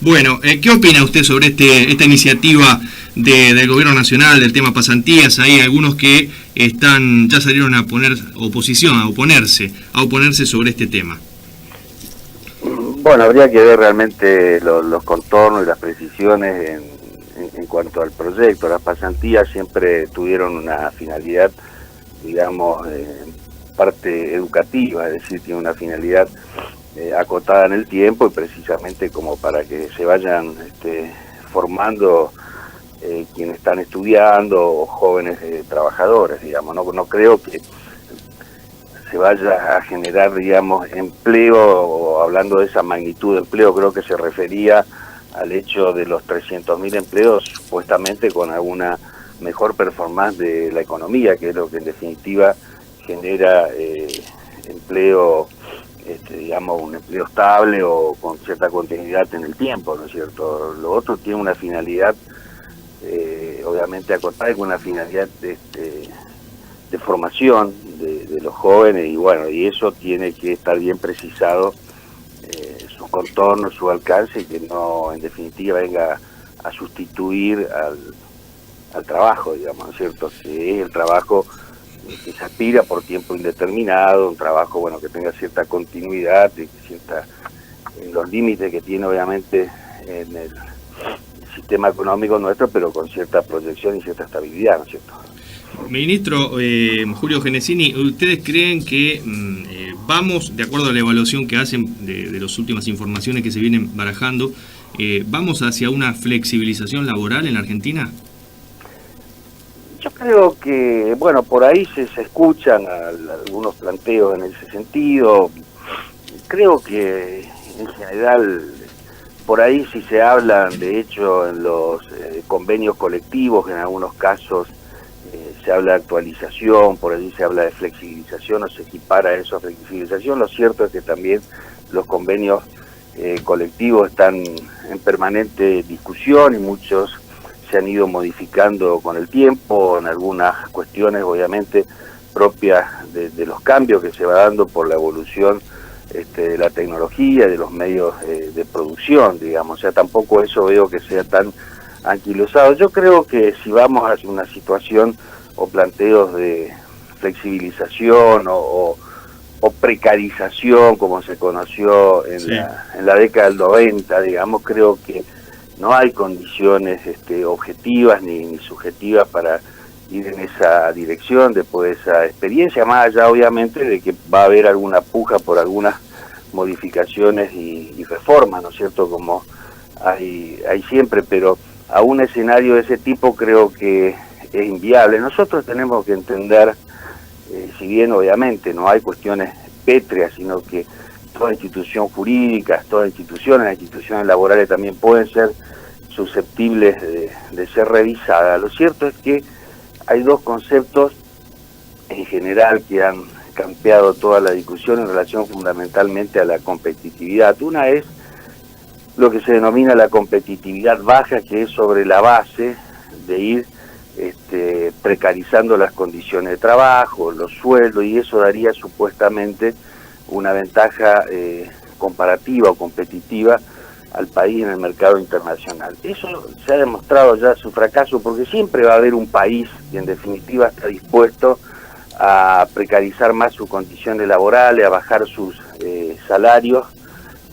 Bueno, ¿qué opina usted sobre esta iniciativa del gobierno nacional, del tema pasantías? Hay algunos que ya salieron a poner oposición, a oponerse sobre este tema. Bueno, habría que ver realmente los contornos y las precisiones en cuanto al proyecto. Las pasantías siempre tuvieron una finalidad, digamos, parte educativa, es decir, tiene una finalidad acotada en el tiempo y precisamente como para que se vayan formando quienes están estudiando o jóvenes trabajadores, digamos. No creo que se vaya a generar, digamos, empleo, o hablando de esa magnitud de empleo, creo que se refería al hecho de los 300.000 empleos, supuestamente con alguna mejor performance de la economía, que es lo que en definitiva genera empleo, digamos, un empleo estable o con cierta continuidad en el tiempo, ¿no es cierto? Lo otro tiene una finalidad, obviamente acotada, con una finalidad de formación de los jóvenes, y bueno, y eso tiene que estar bien precisado, su contorno, su alcance, y que no, en definitiva, venga a sustituir al trabajo, digamos, ¿no es cierto? Que es el trabajo que se aspira por tiempo indeterminado, un trabajo, bueno, que tenga cierta continuidad, en los límites que tiene, obviamente, en el sistema económico nuestro, pero con cierta proyección y cierta estabilidad, ¿no es cierto? Ministro Julio Genesini, ¿ustedes creen que vamos, de acuerdo a la evaluación que hacen de las últimas informaciones que se vienen barajando, vamos hacia una flexibilización laboral en la Argentina? Yo creo que, bueno, por ahí se escuchan algunos planteos en ese sentido. Creo que en general, por ahí sí se hablan, de hecho, en los convenios colectivos, en algunos casos se habla de actualización, por ahí se habla de flexibilización, o se equipara eso a flexibilización. Lo cierto es que también los convenios colectivos están en permanente discusión y muchos se han ido modificando con el tiempo, en algunas cuestiones obviamente propias de los cambios que se va dando por la evolución de la tecnología, de los medios de producción, digamos. O sea, tampoco eso veo que sea tan anquilosado. Yo creo que si vamos hacia una situación o planteos de flexibilización o precarización, como se conoció en la década del 90, digamos, creo que no hay condiciones objetivas ni subjetivas para ir en esa dirección después de esa experiencia, más allá obviamente de que va a haber alguna puja por algunas modificaciones y reformas, ¿no es cierto?, como hay siempre, pero a un escenario de ese tipo creo que es inviable. Nosotros tenemos que entender, si bien obviamente no hay cuestiones pétreas, sino que toda institución jurídica, todas las instituciones laborales también pueden ser susceptibles de ser revisadas. Lo cierto es que hay dos conceptos en general que han cambiado toda la discusión en relación fundamentalmente a la competitividad. Una es lo que se denomina la competitividad baja, que es sobre la base de ir precarizando las condiciones de trabajo, los sueldos, y eso daría supuestamente una ventaja comparativa o competitiva al país en el mercado internacional. Eso se ha demostrado ya su fracaso, porque siempre va a haber un país que en definitiva está dispuesto a precarizar más sus condiciones laborales, a bajar sus salarios,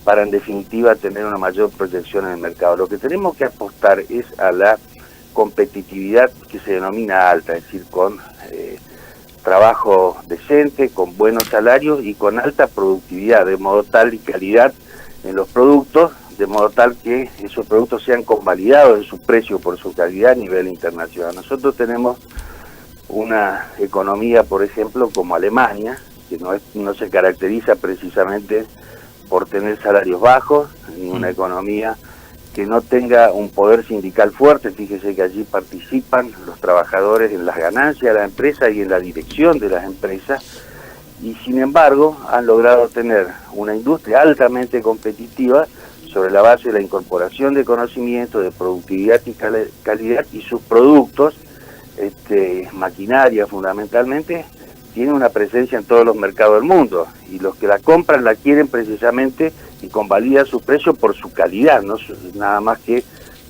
para en definitiva tener una mayor proyección en el mercado. Lo que tenemos que apostar es a la competitividad que se denomina alta, es decir, con trabajo decente, con buenos salarios y con alta productividad, de modo tal y calidad en los productos, de modo tal que esos productos sean convalidados en su precio por su calidad a nivel internacional. Nosotros tenemos una economía, por ejemplo, como Alemania, que no se caracteriza precisamente por tener salarios bajos, ni una economía que no tenga un poder sindical fuerte. Fíjese que allí participan los trabajadores en las ganancias de la empresa y en la dirección de las empresas, y sin embargo han logrado tener una industria altamente competitiva sobre la base de la incorporación de conocimiento, de productividad y calidad, y sus productos, maquinaria fundamentalmente, tienen una presencia en todos los mercados del mundo, y los que la compran la quieren precisamente y convalida su precio por su calidad, no nada más que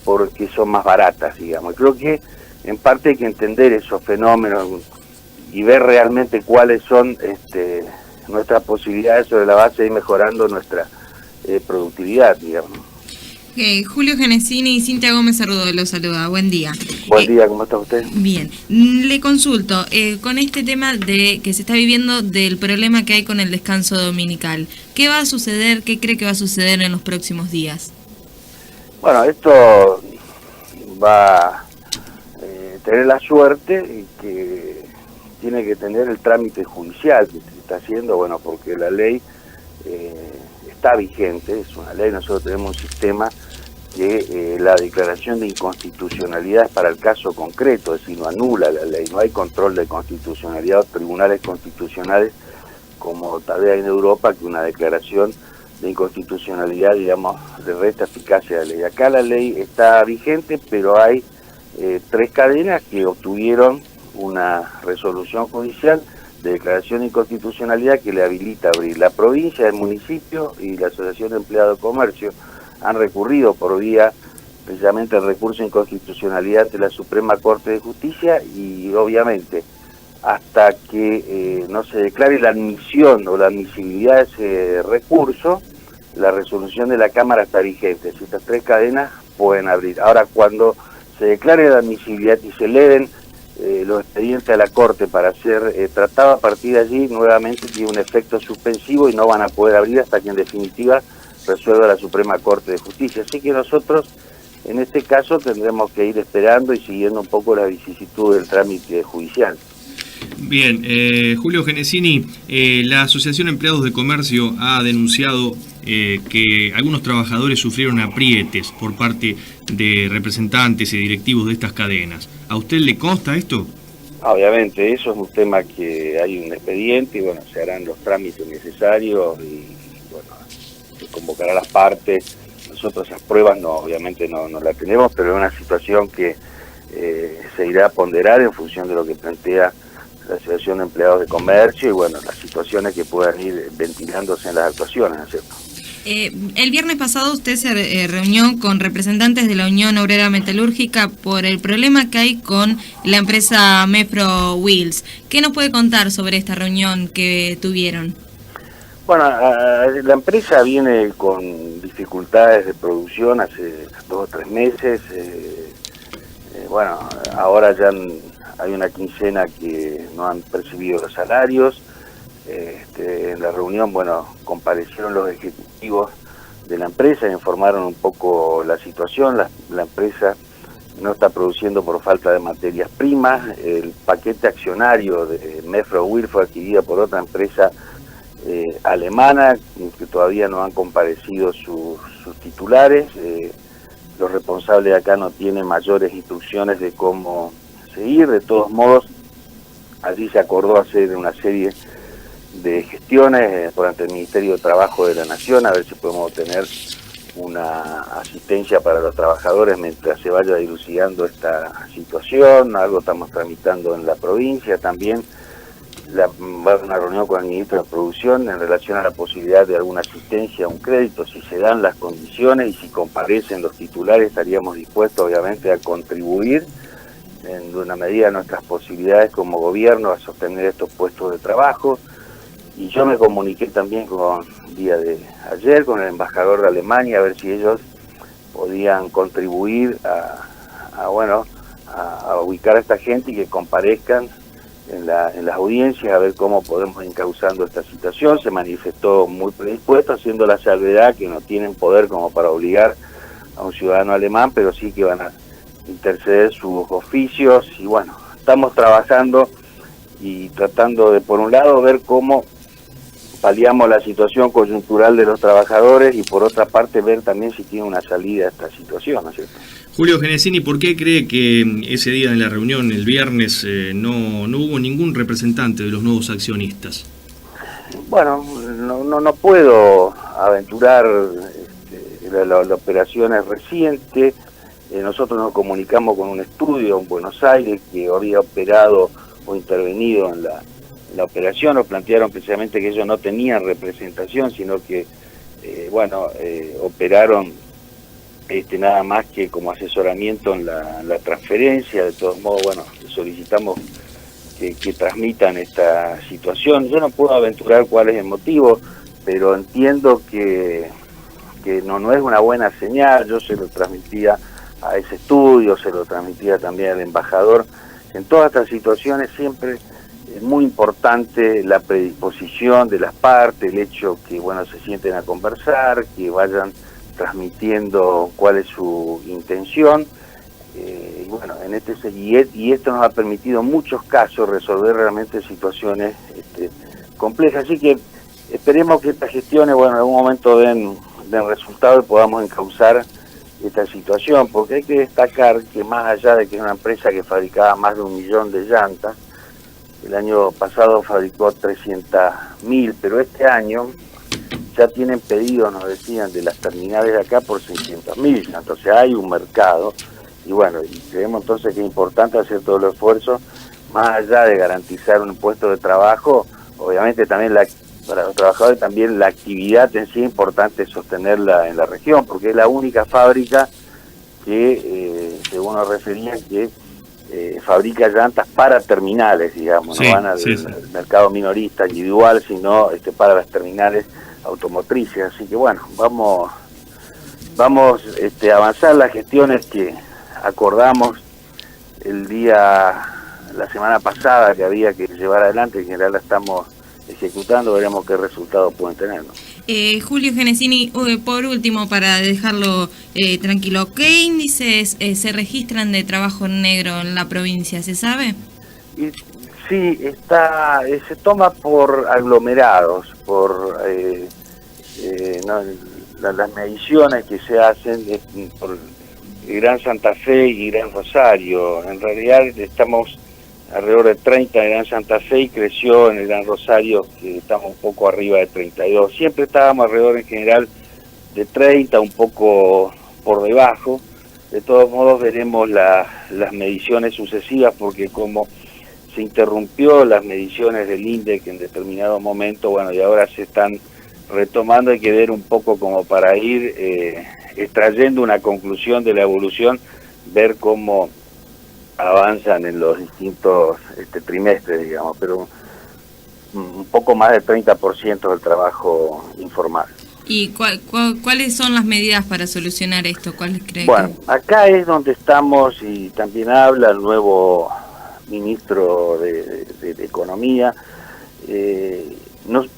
porque son más baratas, digamos. Creo que en parte hay que entender esos fenómenos y ver realmente cuáles son nuestras posibilidades sobre la base de ir mejorando nuestra productividad, digamos. Julio Genesini y Cintia Gómez Arrudo los saluda. Buen día. Buen día, ¿cómo está usted? Bien. Le consulto, con este tema de que se está viviendo del problema que hay con el descanso dominical, ¿qué va a suceder, qué cree que va a suceder en los próximos días? Bueno, esto va a tener la suerte y que tiene que tener el trámite judicial que se está haciendo, bueno, porque la ley está vigente, es una ley, nosotros tenemos un sistema que la declaración de inconstitucionalidad es para el caso concreto, es decir, no anula la ley, no hay control de constitucionalidad o tribunales constitucionales como tal vez hay en Europa, que una declaración de inconstitucionalidad, digamos, le resta eficacia a la ley. Acá la ley está vigente, pero hay 3 cadenas que obtuvieron una resolución judicial de declaración de inconstitucionalidad que le habilita a abrir. La provincia, el municipio y la Asociación de Empleados de Comercio han recurrido por vía precisamente el recurso de inconstitucionalidad ante la Suprema Corte de Justicia y obviamente hasta que no se declare la admisión o la admisibilidad de ese recurso, la resolución de la Cámara está vigente. Si estas 3 cadenas pueden abrir. Ahora, cuando se declare la admisibilidad y se eleven los expedientes a la Corte para ser tratado, a partir de allí nuevamente tiene un efecto suspensivo y no van a poder abrir hasta que en definitiva resuelva la Suprema Corte de Justicia. Así que nosotros en este caso tendremos que ir esperando y siguiendo un poco la vicisitud del trámite judicial. Bien, Julio Genesini, la Asociación de Empleados de Comercio ha denunciado que algunos trabajadores sufrieron aprietes por parte de representantes y directivos de estas cadenas. ¿A usted le consta esto? Obviamente, eso es un tema que hay un expediente y bueno, se harán los trámites necesarios y bueno, se convocará a las partes. Nosotros esas pruebas obviamente no las tenemos, pero es una situación que se irá a ponderar en función de lo que plantea la Asociación de Empleados de Comercio y bueno, las situaciones que puedan ir ventilándose en las actuaciones, ¿no es cierto? El viernes pasado usted se reunió con representantes de la Unión Obrera Metalúrgica por el problema que hay con la empresa Mefro Wheels. ¿Qué nos puede contar sobre esta reunión que tuvieron? Bueno, la empresa viene con dificultades de producción hace 2 o 3 meses. Bueno, ahora ya hay una quincena que no han percibido los salarios. En la reunión, bueno, comparecieron los ejecutivos de la empresa e informaron un poco la situación. La empresa no está produciendo por falta de materias primas. El paquete accionario de Mefro Wheels fue adquirido por otra empresa alemana, que todavía no han comparecido sus titulares. Los responsables de acá no tienen mayores instrucciones de cómo seguir. De todos modos, allí se acordó hacer una serie de gestiones por ante el Ministerio de Trabajo de la Nación, a ver si podemos obtener una asistencia para los trabajadores mientras se vaya dilucidando esta situación. Algo estamos tramitando en la provincia también. Va a haber una reunión con el ministro de Producción en relación a la posibilidad de alguna asistencia, un crédito, si se dan las condiciones y si comparecen los titulares, estaríamos dispuestos obviamente a contribuir en una medida de nuestras posibilidades como gobierno a sostener estos puestos de trabajo. Y yo me comuniqué también el día de ayer con el embajador de Alemania a ver si ellos podían contribuir a ubicar a esta gente y que comparezcan en las audiencias a ver cómo podemos ir encauzando esta situación. Se manifestó muy predispuesto, haciendo la salvedad que no tienen poder como para obligar a un ciudadano alemán, pero sí que van a interceder sus oficios y bueno, estamos trabajando y tratando de, por un lado, ver cómo paliamos la situación coyuntural de los trabajadores y por otra parte ver también si tiene una salida a esta situación, ¿no es cierto? Julio Genesini, ¿por qué cree que ese día en la reunión, el viernes, no hubo ningún representante de los nuevos accionistas? Bueno, no puedo aventurar, la operación es reciente. Nosotros nos comunicamos con un estudio en Buenos Aires que había operado o intervenido en la operación. Nos plantearon precisamente que ellos no tenían representación, sino que operaron nada más que como asesoramiento en la transferencia. De todos modos, bueno, solicitamos que transmitan esta situación. Yo no puedo aventurar cuál es el motivo, pero entiendo que no es una buena señal. Yo se lo transmitía a ese estudio, se lo transmitía también al embajador. En todas estas situaciones siempre es muy importante la predisposición de las partes, el hecho que, bueno, se sienten a conversar, que vayan transmitiendo cuál es su intención. Y bueno, y esto nos ha permitido en muchos casos resolver realmente situaciones complejas. Así que esperemos que estas gestiones, bueno, en algún momento den resultado y podamos encauzar esta situación, porque hay que destacar que más allá de que es una empresa que fabricaba más de 1 millón de llantas, el año pasado fabricó 300.000, pero este año ya tienen pedidos, nos decían, de las terminales de acá por 600.000 llantas. O sea, hay un mercado, y bueno, y creemos entonces que es importante hacer todo el esfuerzo, más allá de garantizar un puesto de trabajo, obviamente también para los trabajadores también la actividad en sí es importante sostenerla en la región, porque es la única fábrica que, según nos referían, que fabrica llantas para terminales, digamos, sí, no van al mercado minorista individual, sino para las terminales automotrices. Así que bueno, vamos a avanzar las gestiones que acordamos la semana pasada que había que llevar adelante. En general la estamos ejecutando, veremos qué resultados pueden tener, ¿no? Julio Genesini, por último, para dejarlo tranquilo, ¿qué índices se registran de trabajo negro en la provincia? ¿Se sabe? Sí, se toma por aglomerados, por las mediciones que se hacen por Gran Santa Fe y Gran Rosario. En realidad estamos alrededor de 30 en Gran Santa Fe y creció en el Gran Rosario, que estamos un poco arriba de 32. Siempre estábamos alrededor en general de 30, un poco por debajo. De todos modos veremos las mediciones sucesivas, porque como se interrumpió las mediciones del INDEC en determinado momento, bueno, y ahora se están retomando, hay que ver un poco como para ir extrayendo una conclusión de la evolución, ver cómo avanzan en los distintos trimestres, digamos, pero un poco más del 30% del trabajo informal. ¿Y cuáles son las medidas para solucionar esto? ¿Cuáles creen? Bueno, acá es donde estamos, y también habla el nuevo ministro de Economía.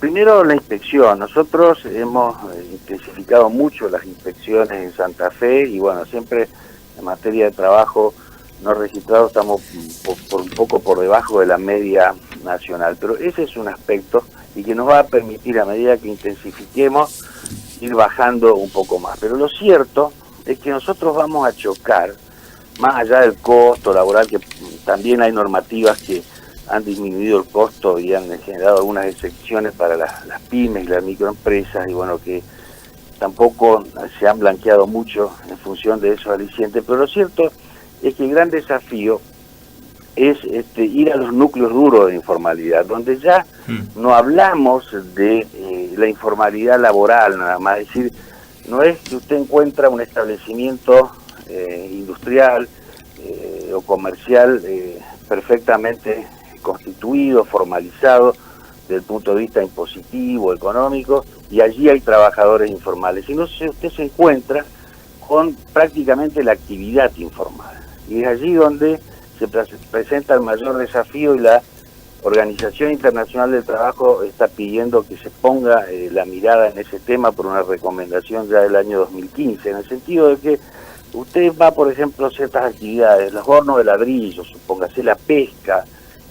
Primero la inspección. Nosotros hemos intensificado mucho las inspecciones en Santa Fe, y bueno, siempre en materia de trabajo no registrado estamos un poco por debajo de la media nacional, pero ese es un aspecto y que nos va a permitir, a medida que intensifiquemos, ir bajando un poco más. Pero lo cierto es que nosotros vamos a chocar, más allá del costo laboral, que también hay normativas que han disminuido el costo y han generado algunas excepciones para las pymes y las microempresas, y bueno, que tampoco se han blanqueado mucho en función de esos alicientes. Pero lo cierto es que el gran desafío es ir a los núcleos duros de informalidad, donde ya no hablamos de la informalidad laboral nada más. Es decir, no es que usted encuentra un establecimiento industrial o comercial perfectamente constituido, formalizado desde el punto de vista impositivo, económico, y allí hay trabajadores informales, sino que usted se encuentra con prácticamente la actividad informal. Y es allí donde se presenta el mayor desafío, y la Organización Internacional del Trabajo está pidiendo que se ponga la mirada en ese tema por una recomendación ya del año 2015, en el sentido de que usted va, por ejemplo, a ciertas actividades, los hornos de ladrillo, supóngase la pesca,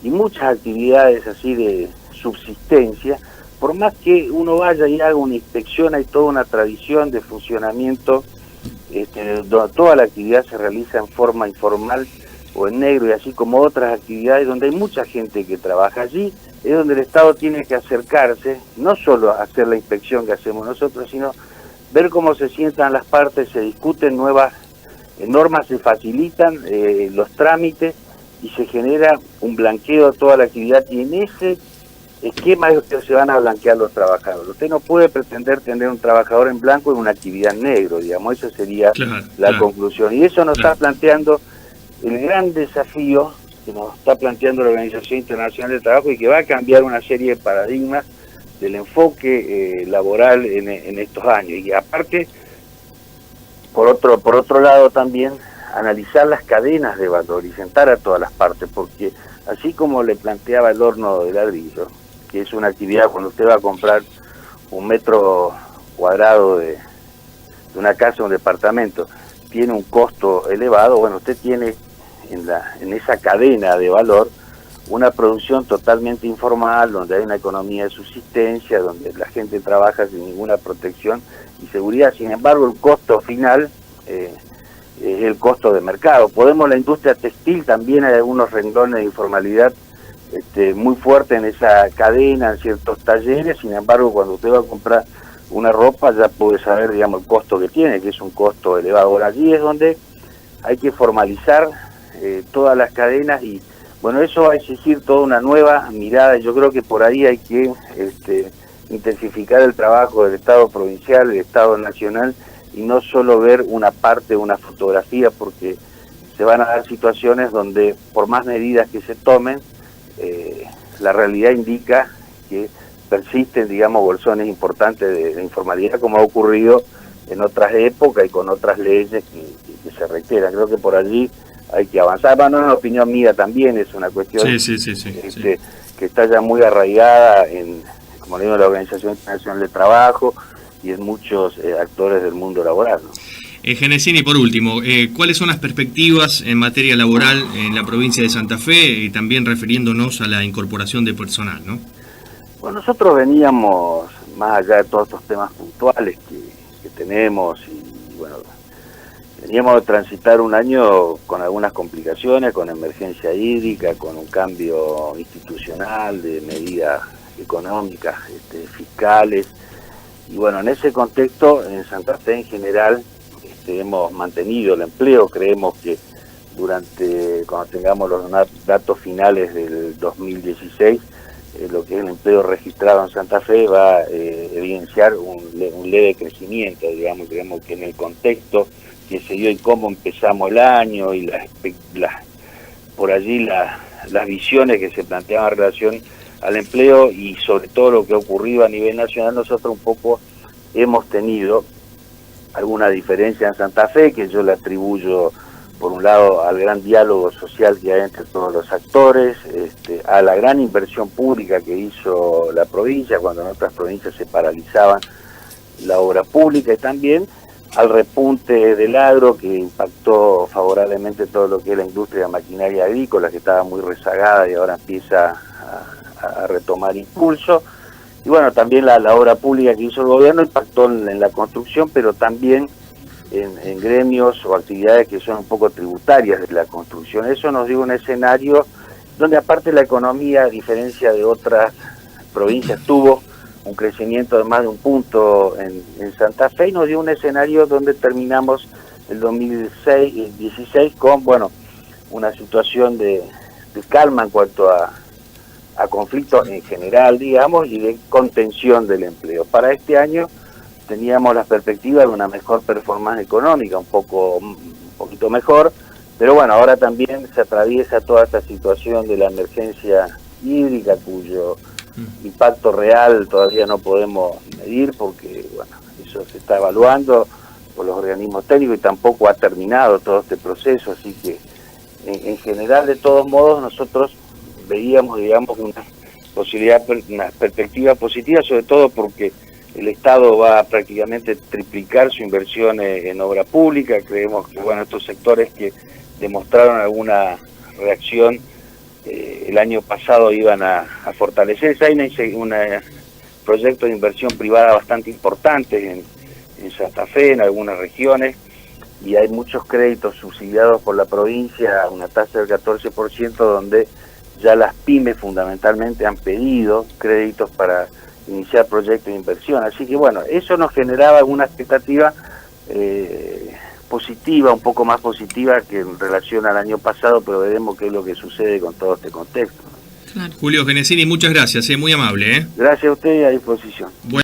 y muchas actividades así de subsistencia, por más que uno vaya y haga una inspección, hay toda una tradición de funcionamiento, donde toda la actividad se realiza en forma informal o en negro, y así como otras actividades donde hay mucha gente que trabaja. Allí es donde el Estado tiene que acercarse, no solo a hacer la inspección que hacemos nosotros, sino ver cómo se sientan las partes, se discuten nuevas normas, se facilitan los trámites y se genera un blanqueo de toda la actividad. Y en esquema es que se van a blanquear los trabajadores. Usted no puede pretender tener un trabajador en blanco en una actividad negro, digamos, esa sería la conclusión. Y eso nos está planteando el gran desafío que nos está planteando la Organización Internacional del Trabajo y que va a cambiar una serie de paradigmas del enfoque laboral en estos años. Y aparte, por otro lado también, analizar las cadenas de valor y sentar a todas las partes, porque así como le planteaba el horno de ladrillo, que es una actividad cuando usted va a comprar un metro cuadrado de una casa o un departamento, tiene un costo elevado, bueno, usted tiene en esa cadena de valor una producción totalmente informal, donde hay una economía de subsistencia, donde la gente trabaja sin ninguna protección y seguridad. Sin embargo, el costo final es el costo de mercado. La industria textil también hay algunos renglones de informalidad muy fuerte en esa cadena, en ciertos talleres. Sin embargo, cuando usted va a comprar una ropa ya puede saber, digamos, el costo que tiene, que es un costo elevado. Ahora, allí es donde hay que formalizar todas las cadenas y, bueno, eso va a exigir toda una nueva mirada. Yo creo que por ahí hay que intensificar el trabajo del Estado provincial, del Estado nacional, y no solo ver una parte, una fotografía, porque se van a dar situaciones donde, por más medidas que se tomen, la realidad indica que persisten, digamos, bolsones importantes de informalidad, como ha ocurrido en otras épocas y con otras leyes que se reiteran. Creo que por allí hay que avanzar. Bueno, en opinión mía también es una cuestión que está ya muy arraigada como le digo, en la Organización Internacional del Trabajo y en muchos actores del mundo laboral, ¿no? Genesini, por último, ¿cuáles son las perspectivas en materia laboral en la provincia de Santa Fe y también refiriéndonos a la incorporación de personal, ¿no? Bueno, nosotros veníamos, más allá de todos estos temas puntuales que tenemos, y bueno, veníamos de transitar un año con algunas complicaciones, con emergencia hídrica, con un cambio institucional de medidas económicas, fiscales, y bueno, en ese contexto, en Santa Fe en general, hemos mantenido el empleo. Creemos que cuando tengamos los datos finales del 2016, lo que es el empleo registrado en Santa Fe va a evidenciar un leve crecimiento, digamos. Creemos que en el contexto que se dio y cómo empezamos el año y por allí las visiones que se planteaban en relación al empleo y sobre todo lo que ha ocurrido a nivel nacional, nosotros un poco hemos tenido alguna diferencia en Santa Fe, que yo le atribuyo por un lado al gran diálogo social que hay entre todos los actores, a la gran inversión pública que hizo la provincia cuando en otras provincias se paralizaban la obra pública, y también al repunte del agro que impactó favorablemente todo lo que es la industria de maquinaria agrícola, que estaba muy rezagada y ahora empieza a retomar impulso. Y bueno, también la obra pública que hizo el gobierno impactó en la construcción, pero también en gremios o actividades que son un poco tributarias de la construcción. Eso nos dio un escenario donde, aparte, la economía, a diferencia de otras provincias, tuvo un crecimiento de más de un punto en Santa Fe, y nos dio un escenario donde terminamos el 2016 con, bueno, una situación de calma en cuanto a conflictos en general, digamos, y de contención del empleo. Para este año teníamos las perspectivas de una mejor performance económica, un poquito mejor, pero bueno, ahora también se atraviesa toda esta situación de la emergencia hídrica, cuyo impacto real todavía no podemos medir, porque bueno, eso se está evaluando por los organismos técnicos y tampoco ha terminado todo este proceso, así que en general, de todos modos, nosotros veíamos, digamos, una perspectiva positiva, sobre todo porque el Estado va a prácticamente triplicar su inversión en obra pública. Creemos que, bueno, estos sectores que demostraron alguna reacción el año pasado iban a fortalecerse. Hay un proyecto de inversión privada bastante importante en Santa Fe, en algunas regiones, y hay muchos créditos subsidiados por la provincia, una tasa del 14%, donde ya las pymes fundamentalmente han pedido créditos para iniciar proyectos de inversión. Así que bueno, eso nos generaba una expectativa positiva, un poco más positiva que en relación al año pasado, pero veremos qué es lo que sucede con todo este contexto. Claro. Julio Genesini, muchas gracias, muy amable. Gracias a usted y a disposición.